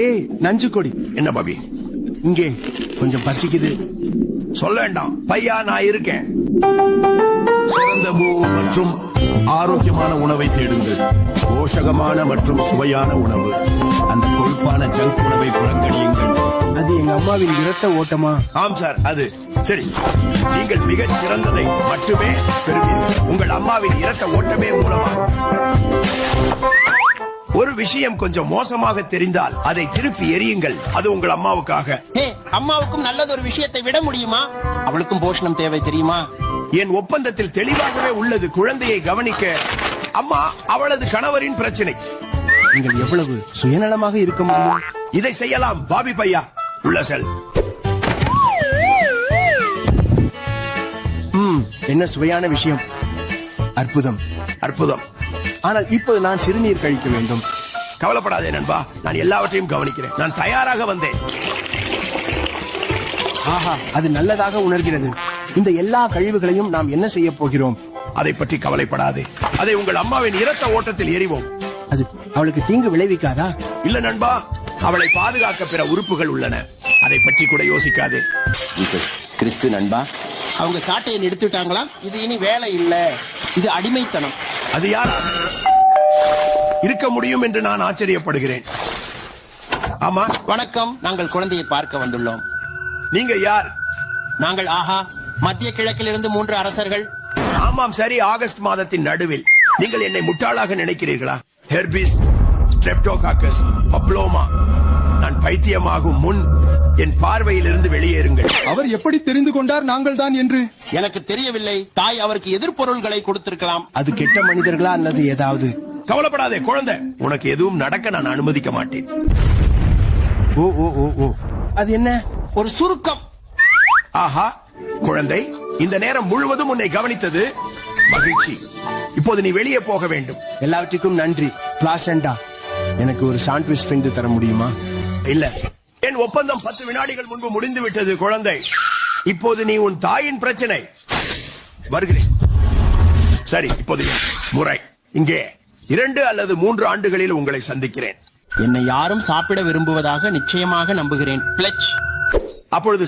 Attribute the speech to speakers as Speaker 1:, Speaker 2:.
Speaker 1: ஏய் நஞ்சு கொடி.
Speaker 2: என்ன பாபி?
Speaker 1: இங்கே கொஞ்சம் பசிக்குது.
Speaker 2: சொல்ல வேண்டாம் பையா, நான் இருக்கேன். சிறந்த மற்றும் ஆரோக்கியமான உணவை தேடுங்கள். போஷகமான மற்றும் சுவையான உணவு. அந்த கொழுப்பான ஜங்க் உணவை புறக்கணியுங்கள்.
Speaker 1: அது எங்க அம்மாவின் இரத்த ஓட்டமா?
Speaker 2: ஆம் சார், அது சரி. நீங்கள் மிகச் சிறந்ததை மட்டுமே பெறுவீர்கள். உங்கள் அம்மாவின் இரத்த ஓட்டமே மூலமாக. ஒரு விஷயம் கொஞ்சம் மோசமாக தெரிந்தால் அதை திருப்பி எறியுங்கள். அது உங்கள் அம்மாவுக்காக.
Speaker 3: அம்மாவுக்கும் நல்லது ஒரு விஷயத்தை விட முடியுமா? அவளுக்கும் போஷணம் தேவை தெரியுமா?
Speaker 2: என் ஒப்பந்தத்தில் தெளிவாகவே உள்ளது. குழந்தையை கவனிக்க அம்மா அவளது கணவரின் பிரச்சனை.
Speaker 1: நீங்கள் எவ்வளவு சுயநலமாக இருக்க முடியும்?
Speaker 2: இதை செய்யலாம் பாபி பையா. உள்ள செல்.
Speaker 1: என்ன சுவையான விஷயம். அற்புதம்
Speaker 2: அற்புதம்.
Speaker 1: ஆனால் இப்போது நான் சிறுநீர் கழிக்க வேண்டும்.
Speaker 2: கவலைப்படாதே நண்பா, நான் எல்லாவற்றையும் கவனிக்கிறேன். நான் தயாராக வந்தேன்.
Speaker 1: ஆஹா, அது நல்லதாக உணர்கிறது. இந்த எல்லா கழிவுகளையும் நாம் என்ன செய்ய போகிறோம்?
Speaker 2: அதை பற்றி கவலைப்படாதே. அதை உங்கள் அம்மாவின் இரத்த ஓட்டத்தில் எறிவோம்.
Speaker 1: அது அவளுக்கு தீங்கு விளைவிக்காதா?
Speaker 2: இல்ல நண்பா, அவளை பாதுகாக்க பிற உறுப்புகள் உள்ளன. அதை பற்றி கூட யோசிக்காதே.
Speaker 3: ஜீசஸ் கிறிஸ்து நண்பா, அவங்க சாட்டையை நிறுத்திட்டாங்களா? இது இனி வேலை இல்ல, இது அடிமைத்தனம்.
Speaker 2: அது யாரா இருக்க முடியும் என்று நான் ஆச்சரியப்படுகிறேன். ஆமா,
Speaker 3: வணக்கம். நாங்கள் குழந்தையை பார்க்க வந்துள்ளோம்.
Speaker 2: நீங்க யார்?
Speaker 3: நாங்கள் மத்திய கிழக்கிலிருந்து 3 அரசர்கள்.
Speaker 2: ஆமாம், சரி. ஆகஸ்ட் மாதத்தின் நடுவில். நீங்கள் என்னை முட்டாளாக நினைக்கிறீர்களா? Herpes, streptococcus, papilloma. நான் பைத்தியமாகும் முன் என் பார்வையில் இருந்து வெளியேறுங்கள்.
Speaker 4: அவர் எப்படி தெரிந்து கொண்டார் நாங்கள் தான் என்று?
Speaker 3: எனக்கு தெரியவில்லை. தாய் அவருக்கு எதிர்பொருள்களை கொடுத்திருக்கலாம்.
Speaker 1: அது கெட்ட மனிதர்களா அல்லது ஏதாவது?
Speaker 2: கவலைப்படாதே குழந்தை, உனக்கு எதுவும் நடக்க நான் அனுமதிக்க மாட்டேன்.
Speaker 1: ஓ ஓ ஓ ஓ, அது என்ன?
Speaker 3: ஒரு சுருக்கம்.
Speaker 2: ஆஹா குழந்தை, இந்த நேரம் முழுவதும் உன்னை கவனித்தது மகிழ்ச்சி. இப்போது நீ வெளியே போக வேண்டும்.
Speaker 1: எல்லாவற்றுக்கும் நன்றி. பிளாசண்டா, எனக்கு ஒரு சாண்ட்விச் செஞ்சு தர முடியுமா?
Speaker 2: இல்ல, என் ஒப்பந்தம் 10 வினாடிகள் முன்பு முடிந்து விட்டது குழந்தை. இப்போது நீ உன் தாயின் பிரச்சனை. வருகிறேன். சரி, இப்போது முறை. இங்கே 2 அல்லது 3 ஆண்டுகளில் உங்களை சந்திக்கிறேன்.
Speaker 3: என்னை யாரும் சாப்பிட விரும்புவதாக நிச்சயமாக நம்புகிறேன். பிளட்ஜ்.
Speaker 2: அப்பொழுது